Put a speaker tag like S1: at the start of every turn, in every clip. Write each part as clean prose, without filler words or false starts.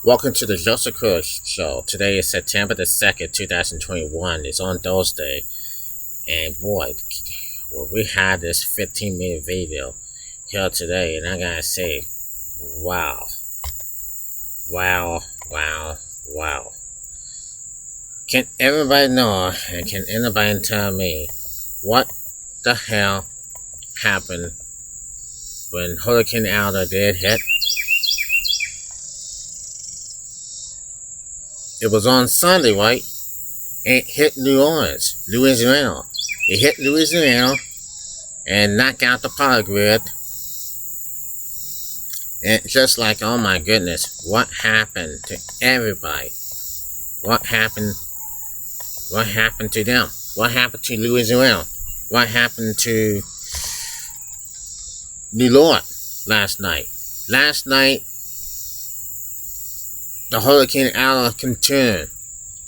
S1: Welcome to the Joseph Cruz Show. Today is September the 2nd, 2021. It's on Thursday. And boy, well, we had this 15-minute video here today. And I gotta say, wow. Wow, wow, wow. Can everybody know, and can anybody tell me what the hell happened when Hurricane Alda did hit? It was on Sunday, right? It hit New Orleans, Louisiana. It hit Louisiana and knocked out the power grid. And just like, oh my goodness, what happened to everybody? What happened? What happened to them? What happened to Louisiana? What happened to New York last night? Last night, the Hurricane Alda continued.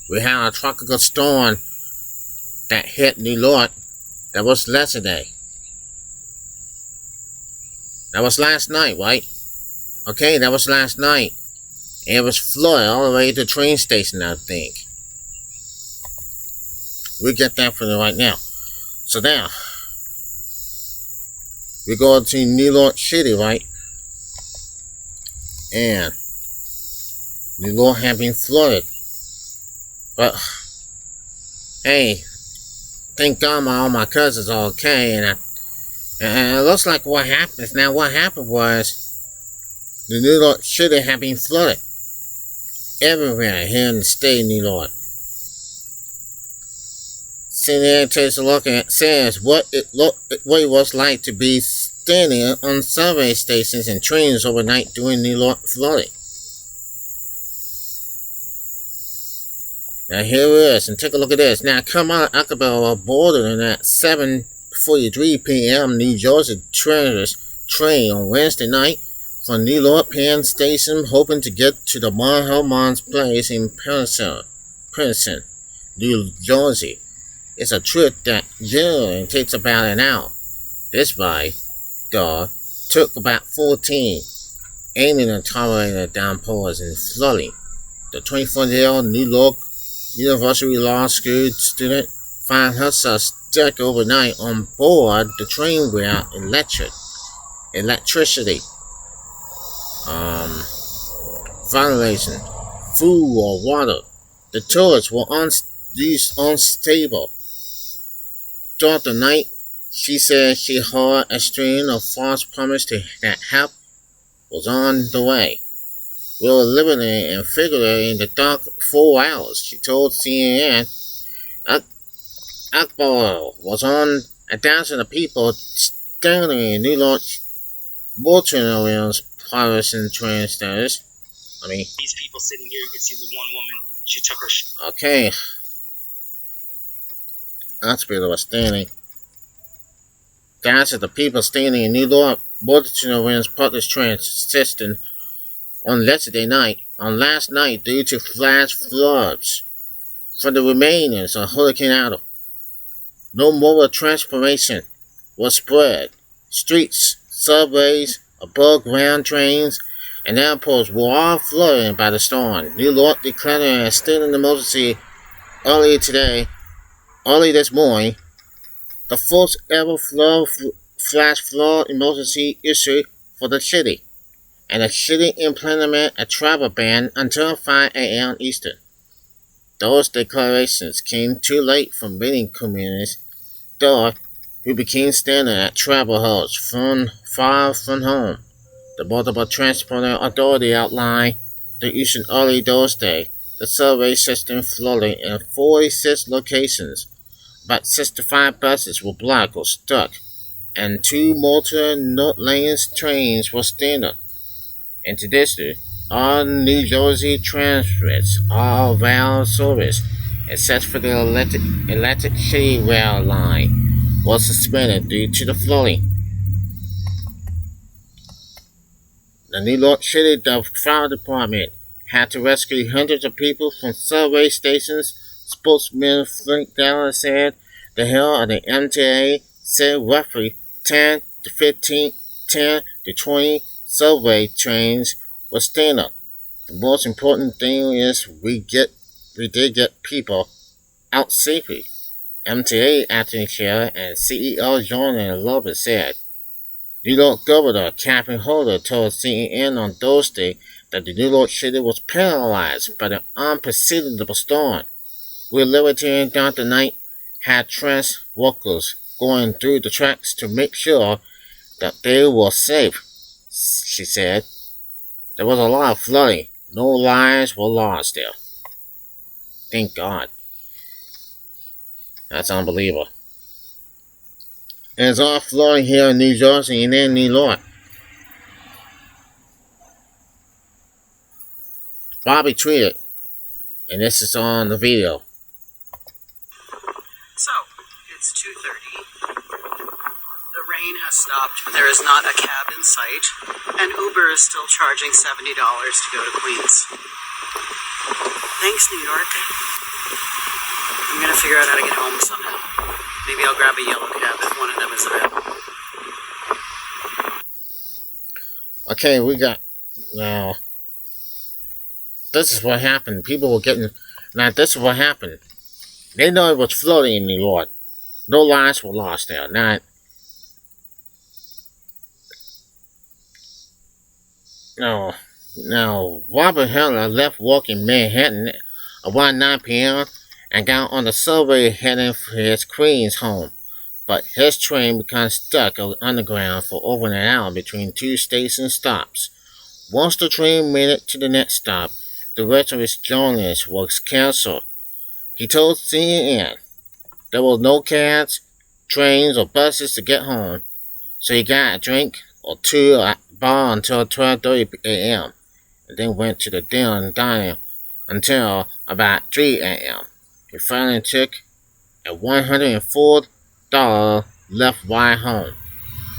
S1: We had a tropical storm that hit New York. That was yesterday. That was last night, right? Okay, that was last night. And it was flooded all the way to the train station, I think. We'll get that for you right now. So now, we go to New York City, right? And New York had been flooded. But, hey, thank God all my cousins are okay. And it looks like what happened. Now, what happened was the New York City had been flooded everywhere here in the state of New York. CNN takes a look at says what it was like to be standing on subway stations and trains overnight during New York flooding. Now here it is, and take a look at this. Now come on, Acapella boarded at 7:43 p.m. New Jersey train on Wednesday night from New York Penn Station, hoping to get to the Mon's place in Princeton, New Jersey. It's a trip that generally takes about an hour. This ride, though, took about 14, aiming to tolerate the downpours and flooding. The 24-year-old New York University Law School student found herself stuck overnight on board the train without electricity, ventilation, food or water. The toilets were unstable. Throughout the night, she said she heard a string of false promises that help was on the way. We were living and figuring in the dark 4 hours, she told CNN. Akbar was on 1,000 people standing in New York Baltimore's Patterson train stations.
S2: These people sitting here, you can see the one woman, she took her
S1: okay. Hospital was standing. Thousands of the people standing in New York Baltimore's Patterson train station on last night due to flash floods for the remainers of Hurricane Alda. No mobile transportation was spread. Streets, subways, above-ground trains, and airports were all flooded by the storm. New York declared a state of emergency early this morning, the first ever flash flood emergency issued for the city. And the city implemented a travel ban until 5 a.m. Eastern. Those declarations came too late for many communities, though, who became standing at travel hubs far from home. The Multiple Transport Authority outlined the issue early Thursday. The subway system flooded in 46 locations. About 65 buses were blocked or stuck, and 2 multi-lane trains were standing. In addition, all New Jersey transits are rail service, except for the electric city rail line, was suspended due to the flooding. The New York City Fire Department had to rescue hundreds of people from subway stations. Spokesman Frank Dallas said the head of the MTA said roughly 10 to 20 subway trains were standing. The most important thing is we did get people out safely. MTA acting chair and CEO Jordan Lopez said. New York Governor Catherine Holder told CNN on Thursday that the New York City was paralyzed by the unprecedented storm. We're liberating throughout the night had transit workers going through the tracks to make sure that they were safe, she said. There was a lot of flooding. No lives were lost there. Thank God. That's unbelievable. And it's all flooding here in New Jersey and in New York. Bobby tweeted, and this is on the video.
S3: So, it's 2:30. The rain has stopped. There is not a cab in sight, and Uber is still charging $70 to go to Queens. Thanks, New York. I'm gonna figure out how to get home somehow. Maybe I'll grab a yellow cab if one of them is available.
S1: Okay, we got now. This is what happened. People were getting. Now, this is what happened. They know it was flooding in New York. No lives were lost there. Now, Robert Heller left work in Manhattan around 9 p.m. and got on the subway heading for his Queens home. But his train became stuck underground for over an hour between two station stops. Once the train made it to the next stop, the rest of his journey was cancelled. He told CNN there were no cabs, trains, or buses to get home, so he got a drink or two at the bar until 12:30 a.m. and then went to the diner until about 3 a.m. He finally took a $104 left ride home.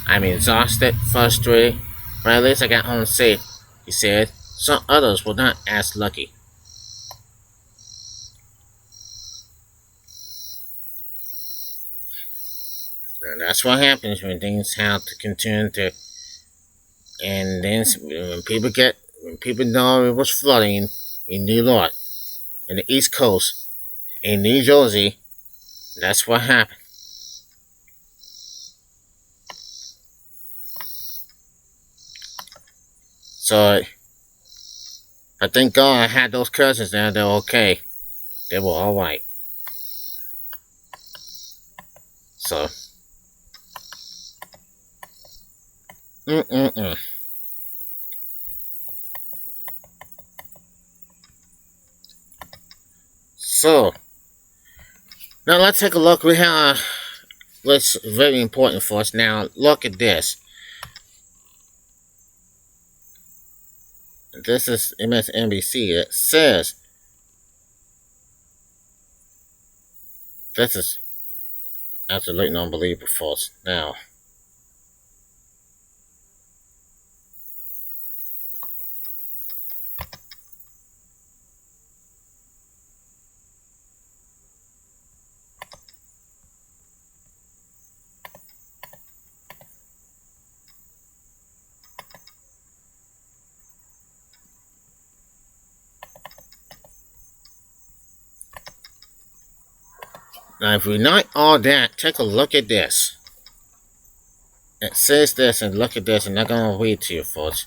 S1: I'm exhausted, frustrated, but at least I got home safe, he said. Some others were not as lucky. And that's what happens when things have to continue to. And then when people know it was flooding in New York, in the East Coast, in New Jersey, that's what happened. So I thank God I had those cousins there. They're okay. They were all right. So. So, now let's take a look. We have what's very important for us. Now, look at this. This is MSNBC. It says this is absolutely unbelievable for us. Now, if we not all that, take a look at this. It says this, and look at this, and I'm gonna read to you, folks.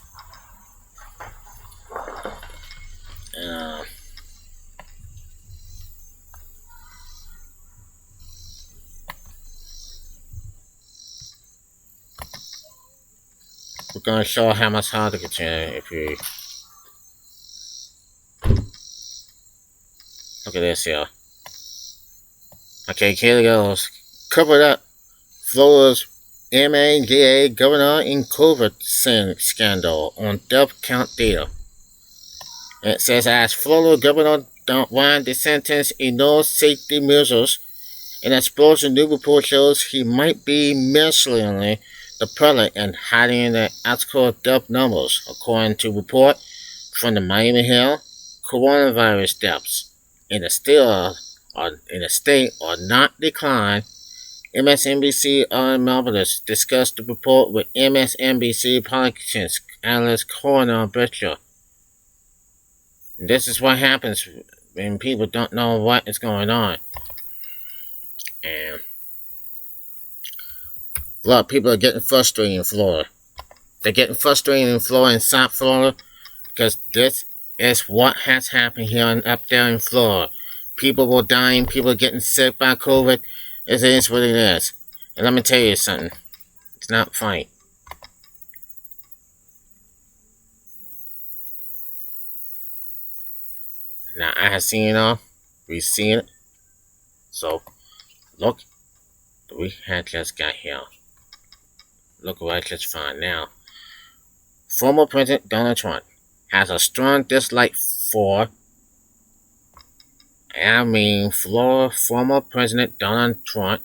S1: We're gonna show how much harder it can if you look at this here. Okay, here it goes. Covered up. Florida's MAGA governor in COVID scandal on death count data. It says as Florida Governor Ron DeSantis ignores safety measures, an explosion new report shows he might be misleading the public and hiding the actual death numbers, according to report from the Miami Herald. Coronavirus deaths in the state are not declined. MSNBC analysts discussed the report with MSNBC politicians analyst Coroner Butcher. This is what happens when people don't know what is going on. And a lot of people are getting frustrated in Florida. They're getting frustrated in Florida and South Florida because this is what has happened here and up there in Florida. People were dying. People are getting sick by COVID. It is what it is. And let me tell you something. It's not funny. Now, I have seen it all. We've seen it. So, look. We had just got here. Look what I just found now. Former President Donald Trump has a strong dislike for former President Donald Trump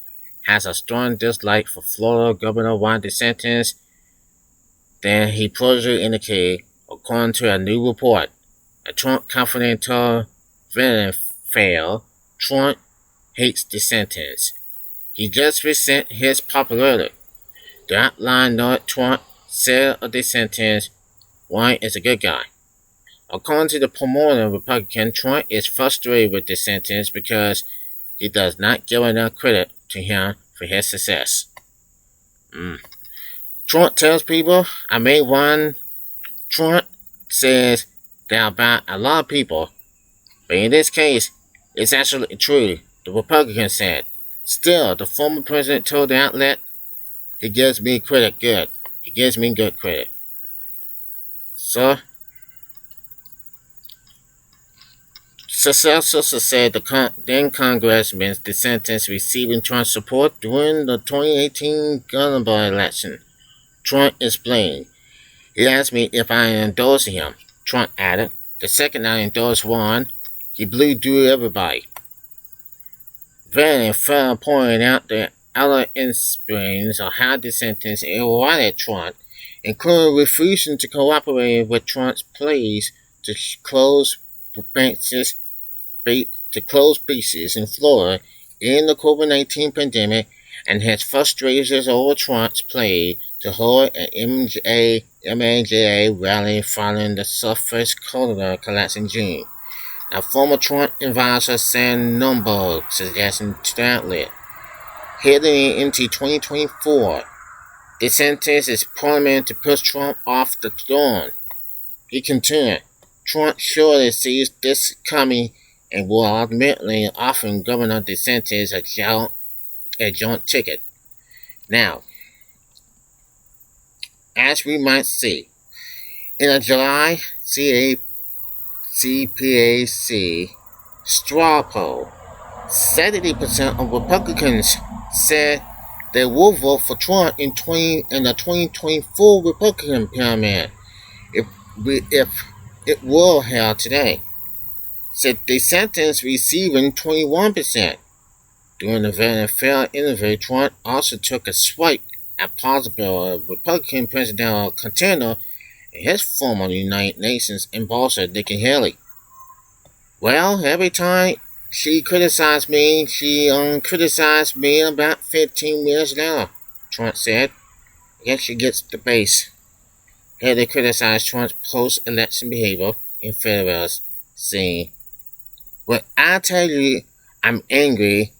S1: has a strong dislike for Florida Governor Ron DeSantis than he previously indicated, according to a new report. A Trump confidential failed. Trump hates DeSantis. He just resent his popularity. The outline note Trump said of DeSantis, one is a good guy. According to the promoter Republican, Trump is frustrated with DeSantis because he does not give enough credit to him for his success. Trump tells people, I made one. Trump says that about a lot of people, but in this case, it's actually true, the Republican said. Still, the former president told the outlet, he gives me credit good. He gives me good credit. So, successors said the then Congressman DeSantis receiving Trump's support during the 2018 governor election. Trump explained. He asked me if I endorsed him. Trump added, the second I endorsed Ron, he blew through everybody. Van Fell pointed out the other instances of how DeSantis eroded Trump, including refusing to cooperate with Trump's pleas to close beaches in Florida in the COVID-19 pandemic, and his frustrations over Trump's plea to hold an MAGA rally following the surface corridor collapse in June. Now, former Trump advisor Sam Nunberg suggesting to the outlet, heading into 2024, DeSantis is promised to push Trump off the throne. He continued, Trump surely sees this coming and will ultimately offer Governor DeSantis a joint ticket. Now, as we might see, in a July CPAC straw poll, 70% of Republicans said they will vote for Trump in the 2024 Republican primary if it were held today. Said DeSantis receiving 21%. During the very fair interview, Trump also took a swipe at possible Republican presidential contender and his former United Nations ambassador Nikki Haley. Well, every time she criticized me, she criticized me about 15 minutes later, Trump said. I guess she gets the base. Haley criticized Trump's post-election behavior in Federals, saying, when I tell you I'm angry,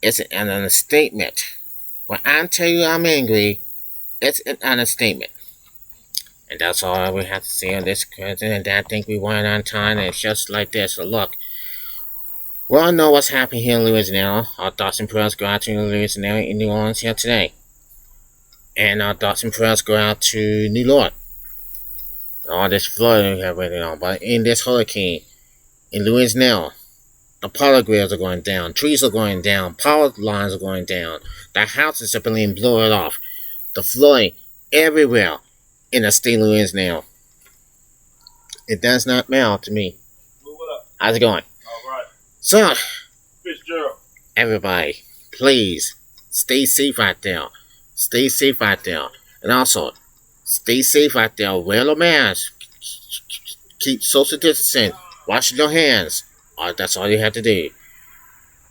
S1: it's an understatement. When I tell you I'm angry, it's an understatement. And that's all we have to say on this question. And I think we went on time, and it's just like this. So look, we all know what's happening here in Louisiana. Our thoughts and prayers go out to Louisiana and New Orleans here today. And our thoughts and prayers go out to New York. All this flooding we have right now. But in this hurricane, in Louisiana, the power grids are going down, trees are going down, power lines are going down, the houses are being blown off, the flooding everywhere in the state of Louisiana. It does not matter to me. How's it going?
S4: Alright.
S1: So,
S4: Fitzgerald.
S1: everybody, please stay safe out there. Stay safe out there. And also, stay safe out there. Wear a mask. Keep social distancing. Wash your hands. That's all you have to do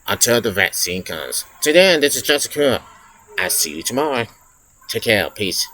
S1: until the vaccine comes. Till then, this is Jessica. I'll see you tomorrow. Take care. Peace.